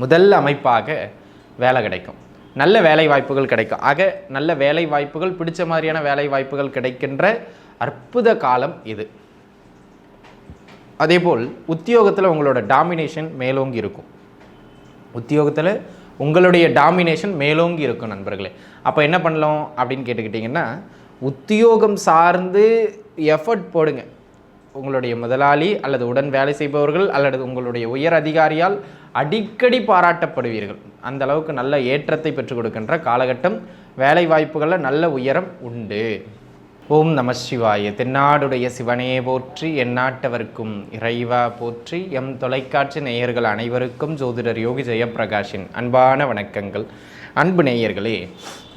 முதல் அமைப்பாக வேலை கிடைக்கும், நல்ல வேலை வாய்ப்புகள் கிடைக்கும். ஆக நல்ல வேலை வாய்ப்புகள், பிடிச்ச மாதிரியான வேலை வாய்ப்புகள் கிடைக்கின்ற அற்புத காலம் இது. அதேபோல் உத்தியோகத்தில் உங்களோட டாமினேஷன் மேலோங்கி இருக்கும். உத்தியோகத்தில் உங்களுடைய டாமினேஷன் மேலோங்கி இருக்கும் நண்பர்களே. அப்போ என்ன பண்ணலாம் அப்படின்னு கேட்டுக்கிட்டிங்கன்னா, உத்தியோகம் சார்ந்து எஃபர்ட் போடுங்க. உங்களுடைய முதலாளி அல்லது உடன் வேலை செய்பவர்கள் அல்லது உங்களுடைய உயர் அதிகாரியால் அடிக்கடி பாராட்டப்படுவீர்கள். அந்த அளவுக்கு நல்ல ஏற்றத்தை பெற்றுக் கொடுக்கின்ற காலகட்டம். வேலை வாய்ப்புகளில் நல்ல உயரம் உண்டு. ஓம் நம சிவாய. தென்னாடுடைய சிவனே போற்றி, எந்நாட்டவர்க்கும் இறைவா போற்றி. எம் தொலைக்காட்சி நேயர்கள் அனைவருக்கும் ஜோதிடர் யோகி ஜெயப்பிரகாஷின் அன்பான வணக்கங்கள். அன்பு நேயர்களே,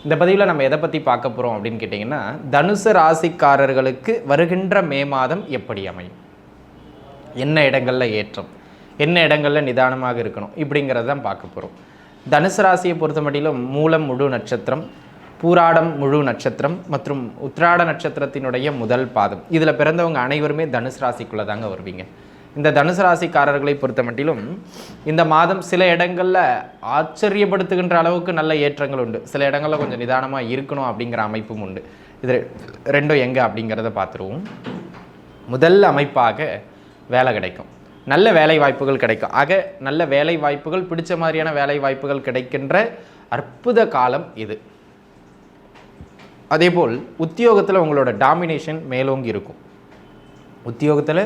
இந்த பதிவில் நம்ம எதை பற்றி பார்க்க போகிறோம் அப்படின்னு கேட்டிங்கன்னா, தனுசு ராசிக்காரர்களுக்கு வருகின்ற மே மாதம் எப்படி அமையும், என்ன இடங்களில் ஏற்றம், என்ன இடங்களில் நிதானமாக இருக்கணும், இப்படிங்கிறது தான் பார்க்க போகிறோம். தனுசு ராசியை பொறுத்த மட்டிலும் மூலம் முழு நட்சத்திரம், பூராடம் முழு நட்சத்திரம் மற்றும் உத்திராட நட்சத்திரத்தினுடைய முதல் பாதம், இதில் பிறந்தவங்க அனைவருமே தனுசு ராசிக்குள்ளே தாங்க வருவீங்க. இந்த தனுசு ராசிக்காரர்களை பொறுத்த மட்டிலும் இந்த மாதம் சில இடங்களில் ஆச்சரியப்படுத்துகின்ற அளவுக்கு நல்ல ஏற்றங்கள் உண்டு, சில இடங்களில் கொஞ்சம் நிதானமாக இருக்கணும் அப்படிங்கிற அமைப்பும் உண்டு. இது ரெண்டும் எங்கே அப்படிங்கிறத பார்த்துருவோம். முதல் அமைப்பாக வேலை கிடைக்கும், நல்ல வேலை வாய்ப்புகள் கிடைக்கும். ஆக நல்ல வேலை வாய்ப்புகள், பிடிச்ச மாதிரியான வேலை வாய்ப்புகள் கிடைக்கின்ற அற்புத காலம் இது. அதேபோல் உத்தியோகத்தில் உங்களோட டாமினேஷன் மேலோங்கி இருக்கும். உத்தியோகத்தில்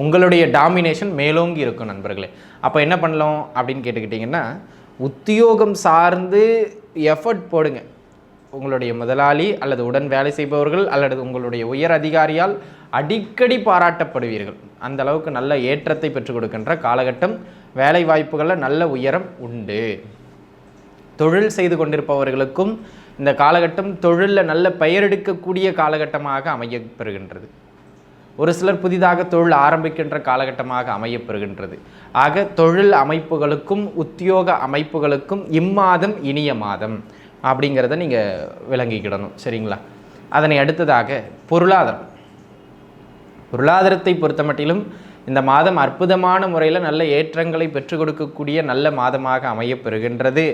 உங்களுடைய டாமினேஷன் மேலோங்கி இருக்கும் நண்பர்களே. அப்போ என்ன பண்ணலாம் அப்படின்னு கேட்டுக்கிட்டிங்கன்னா, உத்தியோகம் சார்ந்து எஃபர்ட் போடுங்க. உங்களுடைய முதலாளி அல்லது உடன் வேலை செய்பவர்கள் அல்லது உங்களுடைய உயர் அதிகாரியால் அடிக்கடி பாராட்டப்படுவீர்கள். அந்த அளவுக்கு நல்ல ஏற்றத்தை பெற்றுக் கொடுக்கின்ற காலகட்டம். வேலை வாய்ப்புகளில் நல்ல உயரம் உண்டு. தொழில் செய்து கொண்டிருப்பவர்களுக்கும் இந்த காலகட்டம் தொழிலில் நல்ல பெயரெடுக்கக்கூடிய காலகட்டமாக அமையப்பெறுகின்றது. ஒரு சிலர் புதிதாக தொழில் ஆரம்பிக்கின்ற காலகட்டமாக அமையப்பெறுகின்றது. ஆக தொழில் அமைப்புகளுக்கும் உத்தியோக அமைப்புகளுக்கும் இம்மாதம் இனிய மாதம் அப்படிங்கிறத நீங்கள் விளங்கிக்கிடணும், சரிங்களா? அதனை அடுத்ததாக பொருளாதாரத்தை பொறுத்த மட்டிலும் இந்த மாதம் அற்புதமான முறையில் நல்ல ஏற்றங்களை பெற்றுக் கொடுக்கக்கூடிய நல்ல மாதமாக அமையப்பெறுகின்றது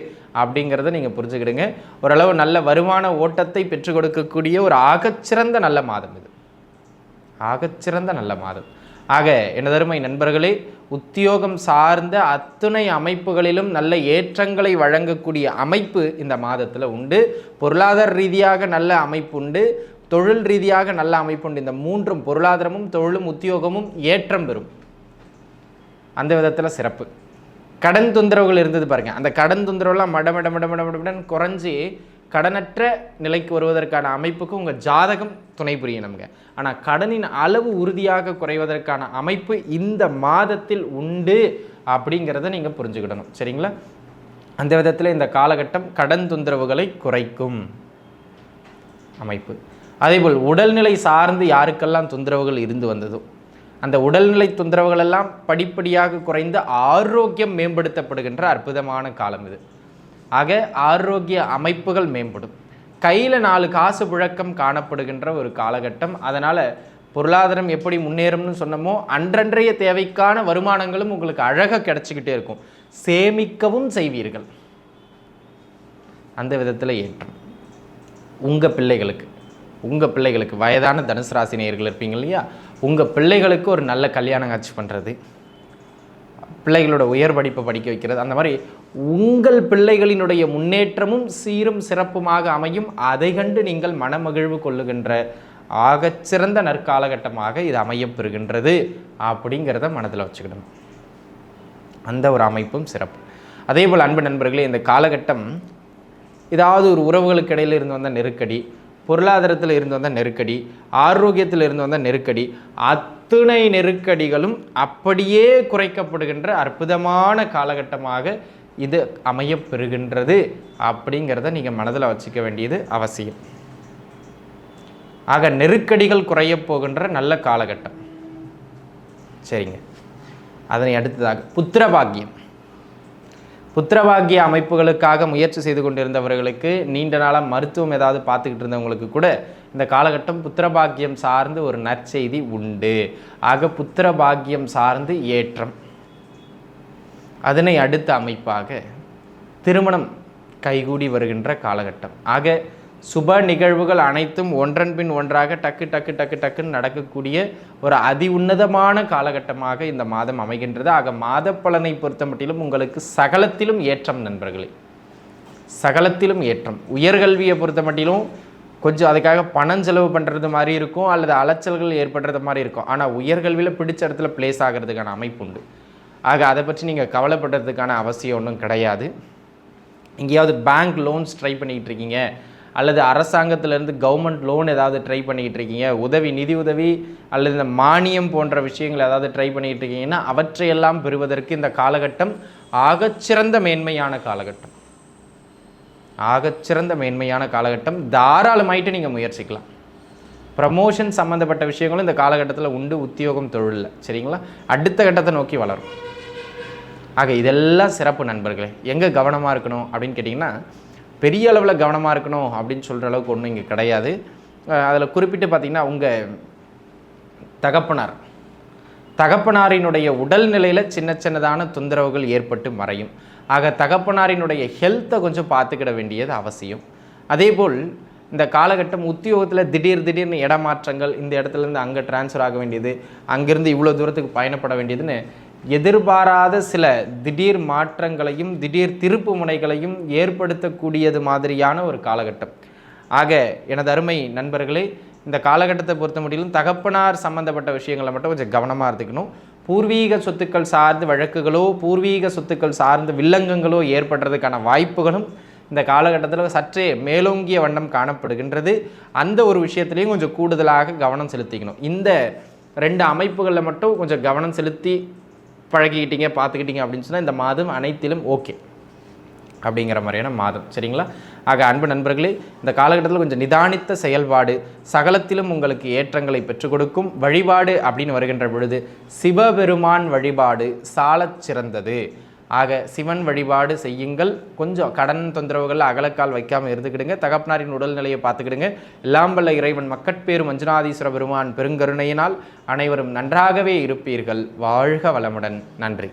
அப்படிங்கிறத நீங்கள் புரிஞ்சுக்கிடுங்க. ஓரளவு நல்ல வருமான ஓட்டத்தை பெற்றுக் கொடுக்கக்கூடிய ஒரு ஆகச்சிறந்த நல்ல மாதம் இது, ஆகச்சிறந்த நல்ல மாதம். ஆக எனதருமை நண்பர்களே, உத்தியோகம் சார்ந்த அத்துணை அமைப்புகளிலும் நல்ல ஏற்றங்களை வழங்கக்கூடிய அமைப்பு இந்த மாதத்தில் உண்டு. பொருளாதார ரீதியாக நல்ல அமைப்பு உண்டு, தொழில் ரீதியாக நல்ல அமைப்பு உண்டு. இந்த மூன்றும், பொருளாதாரமும் தொழிலும் உத்தியோகமும் ஏற்றம் பெறும். அந்த விதத்தில் சிறப்பு. கடன் தொந்தரவுகள் இருந்தது பாருங்கள், அந்த கடன் தொந்தரவுலாம் மடமடன் குறைஞ்சி கடனற்ற நிலைக்கு வருவதற்கான அமைப்புக்கு உங்கள் ஜாதகம் துணை புரியணுங்க. ஆனால் கடனின் அளவு உறுதியாக குறைவதற்கான அமைப்பு இந்த மாதத்தில் உண்டு அப்படிங்கிறத நீங்கள் புரிஞ்சுக்கிடணும், சரிங்களா? அந்த விதத்தில் இந்த காலகட்டம் கடன் தொந்தரவுகளை குறைக்கும் அமைப்பு. அதேபோல் உடல்நிலை சார்ந்து யாருக்கெல்லாம் தொந்தரவுகள் இருந்து வந்ததோ அந்த உடல்நிலை தொந்தரவுகள் எல்லாம் படிப்படியாக குறைந்து ஆரோக்கியம் மேம்படுத்தப்படுகின்ற அற்புதமான காலம் இது. ஆக ஆரோக்கிய அமைப்புகள் மேம்படும். கையில் 4 காசு புழக்கம் காணப்படுகின்ற ஒரு காலகட்டம். அதனால் பொருளாதாரம் எப்படி முன்னேறும்னு சொன்னமோ அன்றன்றைய தேவைக்கான வருமானங்களும் உங்களுக்கு அழகாக கிடச்சிக்கிட்டே இருக்கும். சேமிக்கவும் செய்வீர்கள். அந்த விதத்தில் ஏற்றம். உங்கள் பிள்ளைகளுக்கு வயதான தனுசு ராசி நேயர்கள் இருப்பீங்க இல்லையா, உங்கள் பிள்ளைகளுக்கு ஒரு நல்ல கல்யாணம் காட்சி பண்ணுறது, பிள்ளைகளோட உயர் படிப்பை படிக்க வைக்கிறது, அந்த மாதிரி உங்கள் பிள்ளைகளினுடைய முன்னேற்றமும் சீரும் சிறப்புமாக அமையும். அதை கண்டு நீங்கள் மனமகிழ்வு கொள்ளுகின்ற ஆகச்சிறந்த நற்காலகட்டமாக இது அமையப்பெறுகின்றது அப்படிங்கிறத மனதில் வச்சுக்கிடணும். அந்த ஒரு அமைப்பும் சிறப்பு. அதே போல் அன்பு நண்பர்களே, இந்த காலகட்டம் ஏதாவது ஒரு உறவுகளுக்கு இடையில் இருந்து வந்த நெருக்கடி, பொருளாதாரத்தில் இருந்து வந்த நெருக்கடி, ஆரோக்கியத்தில் இருந்து வந்த நெருக்கடி, அத்துணை நெருக்கடிகளும் அப்படியே குறைக்கப்படுகின்ற அற்புதமான காலகட்டமாக இது அமையப்பெறுகின்றது அப்படிங்கிறத நீங்கள் மனதில் வச்சுக்க வேண்டியது அவசியம். ஆக நெருக்கடிகள் குறையப் போகின்ற நல்ல காலகட்டம், சரிங்க. அதனை அடுத்ததாக புத்திரபாகிய அமைப்புகளுக்காக முயற்சி செய்து கொண்டிருந்தவர்களுக்கு, நீண்ட நாளாக மருத்துவம் ஏதாவது பார்த்துக்கிட்டு இருந்தவங்களுக்கு கூட இந்த காலகட்டம் புத்திரபாகியம் சார்ந்து ஒரு நற்செய்தி உண்டு. ஆக புத்திரபாகியம் சார்ந்து ஏற்றம். அதனை அடுத்த அமைப்பாக திருமணம் கைகூடி வருகின்ற காலகட்டம். ஆக சுப நிகழ்வுகள் அனைத்தும் ஒன்றன் பின் ஒன்றாக டக்கு டக்கு டக்கு டக்குன்னு நடக்கக்கூடிய ஒரு அதி உன்னதமான காலகட்டமாக இந்த மாதம் அமைகின்றது. ஆக மாத பலனை பொறுத்த மட்டிலும் உங்களுக்கு சகலத்திலும் ஏற்றம் நண்பர்களே, சகலத்திலும் ஏற்றம். உயர்கல்வியை பொறுத்த மட்டிலும் கொஞ்சம் அதுக்காக பணம் செலவு பண்ணுறது மாதிரி இருக்கும், அல்லது அலைச்சல்கள் ஏற்படுறது மாதிரி இருக்கும். ஆனால் உயர்கல்வியில் பிடிச்ச இடத்துல பிளேஸ் ஆகிறதுக்கான அமைப்பு உண்டு. ஆக அதை பற்றி நீங்கள் கவலைப்படுறதுக்கான அவசியம் ஒன்றும் கிடையாது. எங்கேயாவது பேங்க் லோன்ஸ் ட்ரை பண்ணிக்கிட்டு இருக்கீங்க, அல்லது அரசாங்கத்திலேருந்து கவர்மெண்ட் லோன் ஏதாவது ட்ரை பண்ணிக்கிட்டு இருக்கீங்க, நிதி உதவி அல்லது இந்த மானியம் போன்ற விஷயங்கள் ஏதாவது ட்ரை பண்ணிக்கிட்டு இருக்கீங்கன்னா அவற்றையெல்லாம் பெறுவதற்கு இந்த காலகட்டம் ஆகச்சிறந்த மேன்மையான காலகட்டம். ஆகச்சிறந்த மேன்மையான காலகட்டம். தாராளமாயிட்டு நீங்கள் முயற்சிக்கலாம். ப்ரமோஷன் சம்மந்தப்பட்ட விஷயங்களும் இந்த காலகட்டத்தில் உண்டு. உத்தியோகம் தொழிலில் சரிங்களா, அடுத்த கட்டத்தை நோக்கி வளரும். ஆக இதெல்லாம் சிறப்பு நண்பர்களே. எங்கே கவனமாக இருக்கணும் அப்படின்னு கேட்டிங்கன்னா, பெரிய அளவில் கவனமாக இருக்கணும் அப்படின்னு சொல்கிற அளவுக்கு ஒன்றும் இங்கே கிடையாது. அதில் குறிப்பிட்டு பார்த்திங்கன்னா, உங்கள் தகப்பனாரினுடைய உடல்நிலையில் சின்ன சின்னதான தொந்தரவுகள் ஏற்பட்டு மறையும். ஆக தகப்பனாரினுடைய ஹெல்த்தை கொஞ்சம் பார்த்துக்கிட வேண்டியது அவசியம். அதேபோல் இந்த காலகட்டம் உத்தியோகத்தில் திடீர்னு இடமாற்றங்கள், இந்த இடத்துலேருந்து அங்கே டிரான்ஸ்ஃபர் ஆக வேண்டியது, அங்கேருந்து இவ்வளோ தூரத்துக்கு பயணப்பட வேண்டியதுன்னு எதிர்பாராத சில திடீர் மாற்றங்களையும் திடீர் திருப்பு முனைகளையும் ஏற்படுத்தக்கூடியது மாதிரியான ஒரு காலகட்டம். ஆக எனது அருமை நண்பர்களே, இந்த காலகட்டத்தை பொறுத்த முடியலும் தகப்பனார் சம்பந்தப்பட்ட விஷயங்களை மட்டும் கொஞ்சம் கவனமாக இருந்துக்கணும். பூர்வீக சொத்துக்கள் சார்ந்து வழக்குகளோ பூர்வீக சொத்துக்கள் சார்ந்து வில்லங்கங்களோ ஏற்படுறதுக்கான வாய்ப்புகளும் இந்த காலகட்டத்தில் சற்றே மேலோங்கிய வண்ணம் காணப்படுகின்றது. அந்த ஒரு விஷயத்துலேயும் கொஞ்சம் கூடுதலாக கவனம் செலுத்திக்கணும். இந்த 2 அமைப்புகளில் மட்டும் கொஞ்சம் கவனம் செலுத்தி பழகிக்கிட்டீங்க, பார்த்துக்கிட்டீங்க அப்படின்னு சொன்னால் இந்த மாதம் அனைத்திலும் ஓகே அப்படிங்கிற மாதிரியான மாதம் சரிங்களா. ஆக அன்பு நண்பர்களே, இந்த காலகட்டத்தில் கொஞ்சம் நிதானித்த செயல்பாடு சகலத்திலும் உங்களுக்கு ஏற்றங்களை பெற்றுக் கொடுக்கும். வழிபாடு அப்படின்னு வருகின்ற பொழுது சிவபெருமான் வழிபாடு சாலச் சிறந்தது. ஆக சிவன் வழிபாடு செய்யுங்கள். கொஞ்சம் கடன் தொந்தரவுகள் அகலக்கால் வைக்காமல் இருந்துக்கிடுங்க. தகப்பனாரின் உடல்நிலையை பார்த்துக்கிடுங்க. எல்லாம் வல்ல இறைவன் மக்கட்பேறு மஞ்சுநாதீஸ்வர பெருமான் பெருங்கருணையினால் அனைவரும் நன்றாகவே இருப்பீர்கள். வாழ்க வளமுடன். நன்றி.